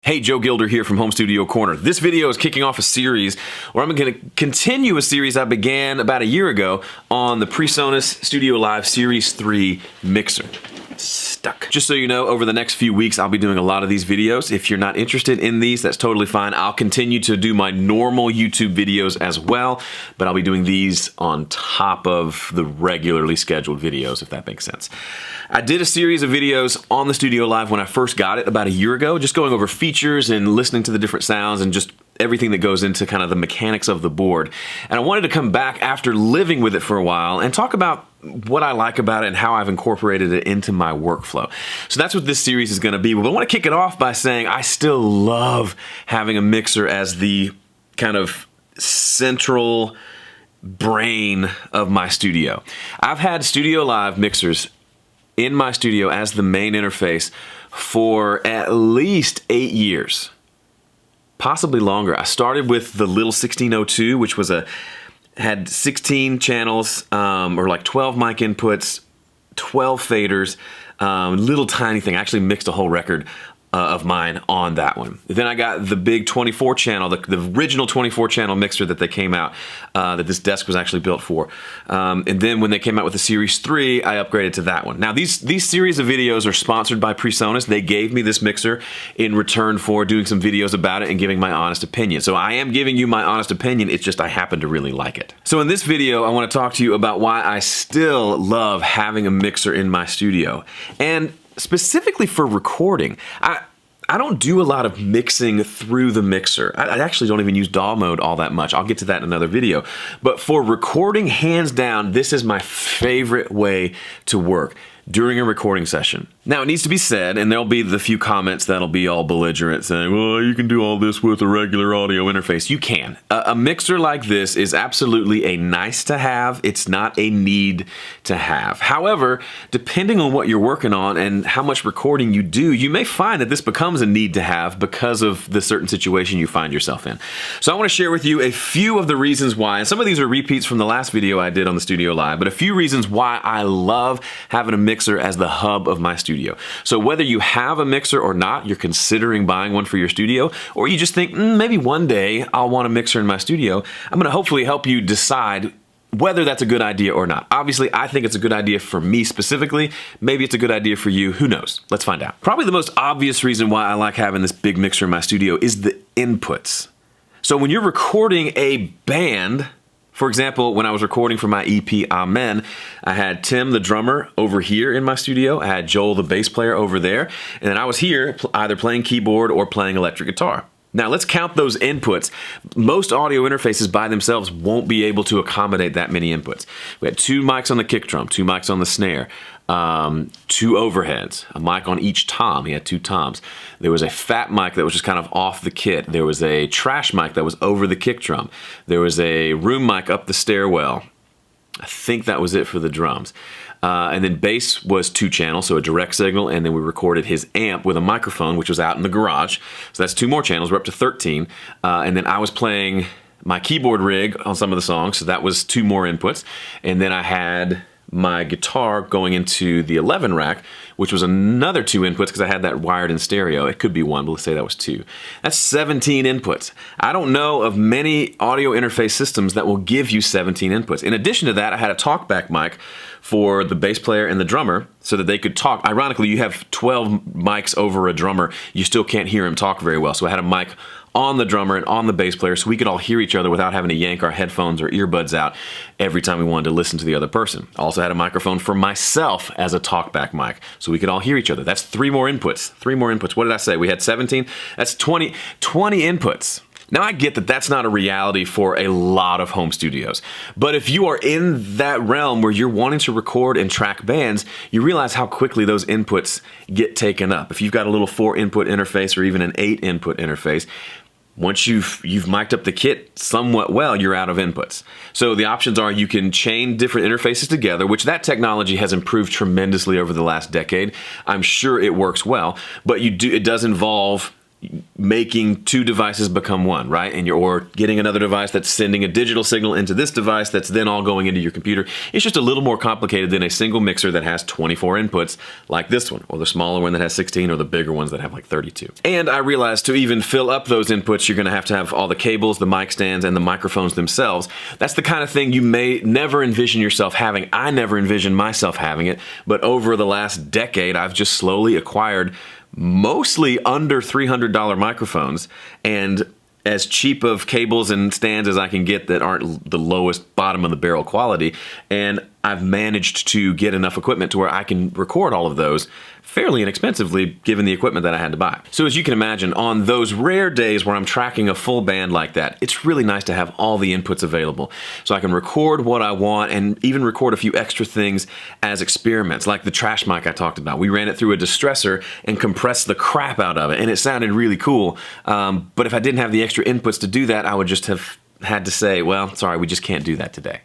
Hey, Joe Gilder here from Home Studio Corner. This video is kicking off a series where I'm going to continue a series I began about a year ago on the Presonus Studio Live Series 3 mixer. Stuck. Just so you know, over the next few weeks, I'll be doing a lot of these videos. If you're not interested in these, that's totally fine. I'll continue to do my normal YouTube videos as well, but I'll be doing these on top of the regularly scheduled videos, if that makes sense. I did a series of videos on the Studio Live when I first got it about a year ago, just going over features and listening to the different sounds and just everything that goes into kind of the mechanics of the board. And I wanted to come back after living with it for a while and talk about what I like about it and how I've incorporated it into my workflow. So that's what this series is going to be. But I want to kick it off by saying I still love having a mixer as the kind of central brain of my studio. I've had Studio Live mixers in my studio as the main interface for at least 8 years. Possibly longer. I started with the little 1602, which was had 16 channels, or like 12 mic inputs, 12 faders, little tiny thing. I actually mixed a whole record of mine on that one. Then I got the big 24 channel, the original 24 channel mixer that they came out, that this desk was actually built for. And then when they came out with the Series 3, I upgraded to that one. Now these series of videos are sponsored by Presonus. They gave me this mixer in return for doing some videos about it and giving my honest opinion. So I am giving you my honest opinion, it's just I happen to really like it. So in this video, I want to talk to you about why I still love having a mixer in my studio. And specifically for recording, I don't do a lot of mixing through the mixer. I actually don't even use DAW mode all that much. I'll get to that in another video. But for recording, hands down, this is my favorite way to work during a recording session. Now, it needs to be said, and there'll be the few comments that'll be all belligerent saying, well, you can do all this with a regular audio interface. You can. A mixer like this is absolutely a nice to have. It's not a need to have. However, depending on what you're working on and how much recording you do, you may find that this becomes a need to have because of the certain situation you find yourself in. So I want to share with you a few of the reasons why, and some of these are repeats from the last video I did on the Studio Live, but a few reasons why I love having a mixer as the hub of my studio. So whether you have a mixer or not, you're considering buying one for your studio, or you just think, maybe one day I'll want a mixer in my studio, I'm going to hopefully help you decide whether that's a good idea or not. Obviously, I think it's a good idea for me specifically. Maybe it's a good idea for you. Who knows? Let's find out. Probably the most obvious reason why I like having this big mixer in my studio is the inputs. So when you're recording a band, for example, when I was recording for my EP, Amen, I had Tim, the drummer, over here in my studio. I had Joel, the bass player, over there. And then I was here either playing keyboard or playing electric guitar. Now let's count those inputs. Most audio interfaces by themselves won't be able to accommodate that many inputs. We had 2 mics on the kick drum, 2 mics on the snare, 2 overheads, a mic on each tom. He had 2 toms. There was a fat mic that was just kind of off the kit. There was a trash mic that was over the kick drum. There was a room mic up the stairwell. I think that was it for the drums. And then bass was 2 channels, so a direct signal, and then we recorded his amp with a microphone, which was out in the garage. So that's 2 more channels. We're up to 13. And then I was playing my keyboard rig on some of the songs, so that was 2 more inputs. And then I had my guitar going into the 11 rack, which was another 2 inputs because I had that wired in stereo. It could be 1, but let's say that was 2. That's 17 inputs. I don't know of many audio interface systems that will give you 17 inputs. In addition to that, I had a talkback mic for the bass player and the drummer so that they could talk. Ironically, you have 12 mics over a drummer. You still can't hear him talk very well. So I had a mic on the drummer and on the bass player so we could all hear each other without having to yank our headphones or earbuds out every time we wanted to listen to the other person. I also had a microphone for myself as a talkback mic so we could all hear each other. That's 3 more inputs. 3 more inputs. What did I say? We had 17? That's 20 inputs. Now I get that that's not a reality for a lot of home studios, but if you are in that realm where you're wanting to record and track bands, you realize how quickly those inputs get taken up. If you've got a little 4 input interface or even an 8 input interface, once you've mic'd up the kit somewhat well, you're out of inputs. So the options are you can chain different interfaces together, which that technology has improved tremendously over the last decade. I'm sure it works well, but it does involve making two devices become one, right? And or getting another device that's sending a digital signal into this device that's then all going into your computer. It's just a little more complicated than a single mixer that has 24 inputs like this one, or the smaller one that has 16, or the bigger ones that have like 32. And I realized to even fill up those inputs, you're gonna have to have all the cables, the mic stands, and the microphones themselves. That's the kind of thing you may never envision yourself having. I never envisioned myself having it, but over the last decade, I've just slowly acquired mostly under $300 microphones and as cheap of cables and stands as I can get that aren't the lowest bottom of the barrel quality. And I've managed to get enough equipment to where I can record all of those fairly inexpensively given the equipment that I had to buy. So as you can imagine, on those rare days where I'm tracking a full band like that, it's really nice to have all the inputs available. So I can record what I want and even record a few extra things as experiments, like the trash mic I talked about. We ran it through a distressor and compressed the crap out of it, and it sounded really cool. But if I didn't have the extra inputs to do that, I would just have had to say, well, sorry, we just can't do that today.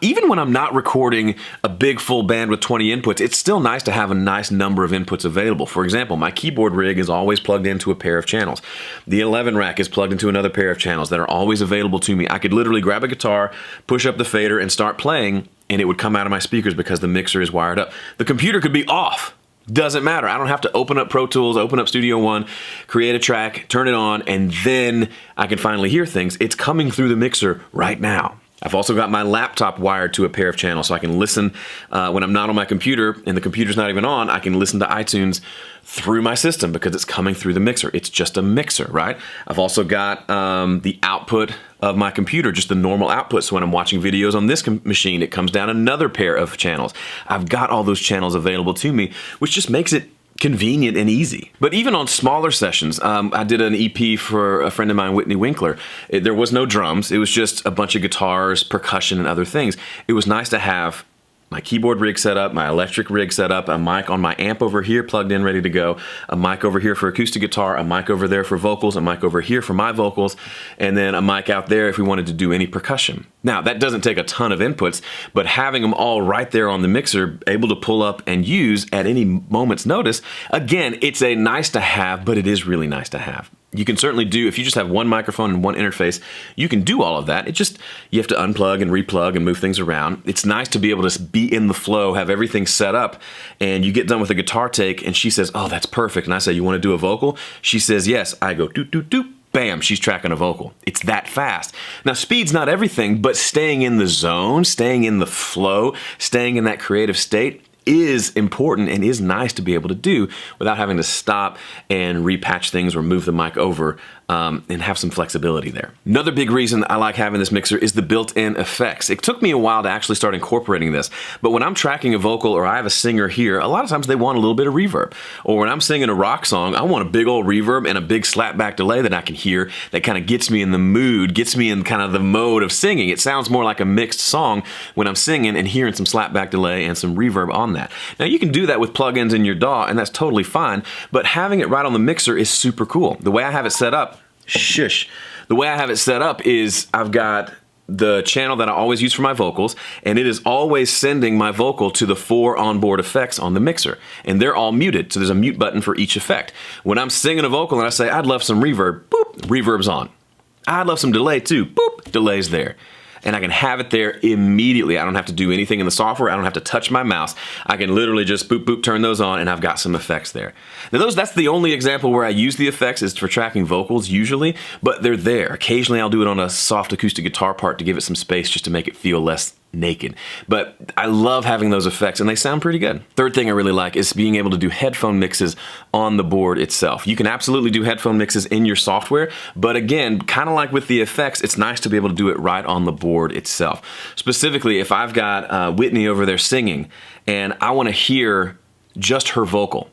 Even when I'm not recording a big full band with 20 inputs, it's still nice to have a nice number of inputs available. For example, my keyboard rig is always plugged into a pair of channels. The 11 rack is plugged into another pair of channels that are always available to me. I could literally grab a guitar, push up the fader, and start playing, and it would come out of my speakers because the mixer is wired up. The computer could be off. Doesn't matter. I don't have to open up Pro Tools, open up Studio One, create a track, turn it on, and then I can finally hear things. It's coming through the mixer right now. I've also got my laptop wired to a pair of channels so I can listen when I'm not on my computer and the computer's not even on. I can listen to iTunes through my system because it's coming through the mixer. It's just a mixer, right? I've also got the output of my computer, just the normal output. So when I'm watching videos on this machine, it comes down another pair of channels. I've got all those channels available to me, which just makes it convenient and easy. But even on smaller sessions, I did an EP for a friend of mine, Whitney Winkler. There was no drums. It was just a bunch of guitars, percussion, and other things. It was nice to have my keyboard rig set up, my electric rig set up, a mic on my amp over here plugged in, ready to go, a mic over here for acoustic guitar, a mic over there for vocals, a mic over here for my vocals, and then a mic out there if we wanted to do any percussion. Now, that doesn't take a ton of inputs, but having them all right there on the mixer, able to pull up and use at any moment's notice, again, it's a nice to have, but it is really nice to have. You can certainly do, if you just have one microphone and one interface, you can do all of that. It just, you have to unplug and replug and move things around. It's nice to be able to be in the flow, have everything set up, and you get done with a guitar take, and she says, oh, that's perfect. And I say, you want to do a vocal? She says, yes. I go, doot, doot, doot. Bam, she's tracking a vocal. It's that fast. Now, speed's not everything, but staying in the zone, staying in the flow, staying in that creative state is important and is nice to be able to do without having to stop and repatch things or move the mic over and have some flexibility there. Another big reason I like having this mixer is the built-in effects. It took me a while to actually start incorporating this, but when I'm tracking a vocal or I have a singer here, a lot of times they want a little bit of reverb. Or when I'm singing a rock song, I want a big old reverb and a big slapback delay that I can hear that kind of gets me in the mood, gets me in kind of the mode of singing. It sounds more like a mixed song when I'm singing and hearing some slapback delay and some reverb on that. Now you can do that with plugins in your DAW and that's totally fine, but having it right on the mixer is super cool. The way I have it set up, the way I have it set up is I've got the channel that I always use for my vocals, and it is always sending my vocal to the 4 onboard effects on the mixer, and they're all muted, so there's a mute button for each effect. When I'm singing a vocal and I say, I'd love some reverb, boop, reverb's on. I'd love some delay too, boop, delay's there. And I can have it there immediately. I don't have to do anything in the software. I don't have to touch my mouse. I can literally just boop, boop, turn those on, and I've got some effects there. Now that's the only example where I use the effects is for tracking vocals usually, but they're there. Occasionally I'll do it on a soft acoustic guitar part to give it some space just to make it feel less naked. But I love having those effects and they sound pretty good. Third thing I really like is being able to do headphone mixes on the board itself. You can absolutely do headphone mixes in your software, but again, kind of like with the effects, it's nice to be able to do it right on the board itself. Specifically, if I've got Whitney over there singing and I want to hear just her vocal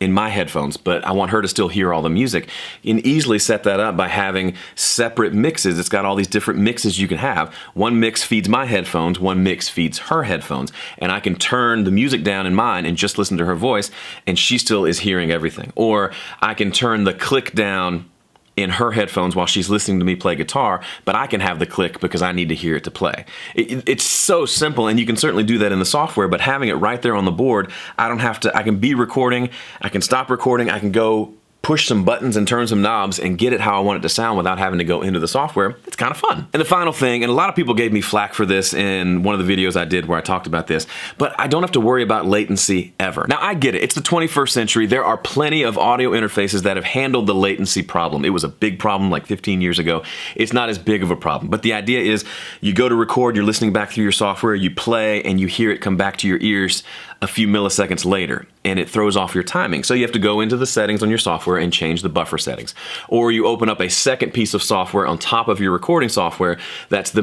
in my headphones, but I want her to still hear all the music, you can easily set that up by having separate mixes. It's got all these different mixes you can have. One mix feeds my headphones, one mix feeds her headphones, and I can turn the music down in mine and just listen to her voice, and she still is hearing everything. Or I can turn the click down in her headphones while she's listening to me play guitar, but I can have the click because I need to hear it to play. It's so simple, and you can certainly do that in the software, but having it right there on the board, I don't have to, I can be recording, I can stop recording, I can go push some buttons and turn some knobs and get it how I want it to sound without having to go into the software, it's kind of fun. And the final thing, and a lot of people gave me flack for this in one of the videos I did where I talked about this, but I don't have to worry about latency ever. Now I get it, it's the 21st century. There are plenty of audio interfaces that have handled the latency problem. It was a big problem like 15 years ago. It's not as big of a problem, but the idea is you go to record, you're listening back through your software, you play, and you hear it come back to your ears a few milliseconds later, and it throws off your timing. So you have to go into the settings on your software and change the buffer settings. Or you open up a second piece of software on top of your recording software that's the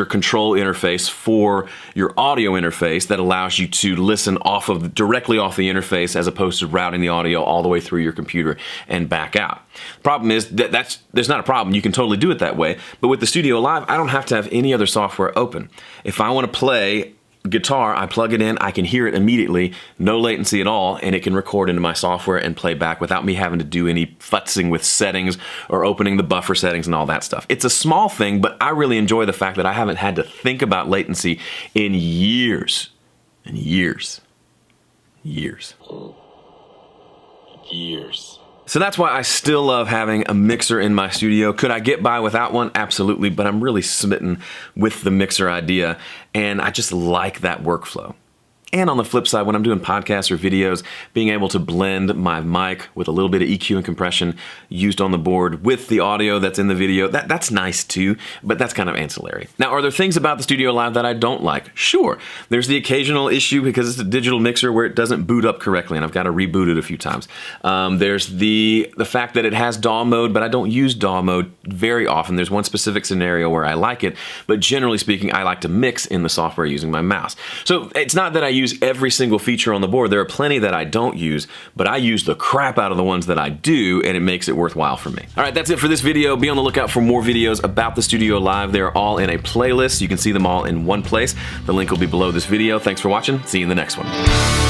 control interface for your audio interface that allows you to listen directly off the interface as opposed to routing the audio all the way through your computer and back out. The problem is that there's not a problem. You can totally do it that way, but with the Studio Live, I don't have to have any other software open. If I want to play guitar, I plug it in, I can hear it immediately, no latency at all, and it can record into my software and play back without me having to do any futzing with settings or opening the buffer settings and all that stuff. It's a small thing, but I really enjoy the fact that I haven't had to think about latency in years. And years. Years. Years. So that's why I still love having a mixer in my studio. Could I get by without one? Absolutely, but I'm really smitten with the mixer idea, and I just like that workflow. And on the flip side, when I'm doing podcasts or videos, being able to blend my mic with a little bit of EQ and compression used on the board with the audio that's in the video, that's nice too, but that's kind of ancillary. Now, are there things about the Studio Live that I don't like? Sure. There's the occasional issue because it's a digital mixer where it doesn't boot up correctly, and I've got to reboot it a few times. There's the fact that it has DAW mode, but I don't use DAW mode very often. There's one specific scenario where I like it, but generally speaking, I like to mix in the software using my mouse. So it's not that I use every single feature on the board. There are plenty that I don't use, but I use the crap out of the ones that I do, and it makes it worthwhile for me. All right, that's it for this video. Be on the lookout for more videos about the Studio Live. They're all in a playlist. You can see them all in one place. The link will be below this video. Thanks for watching. See you in the next one.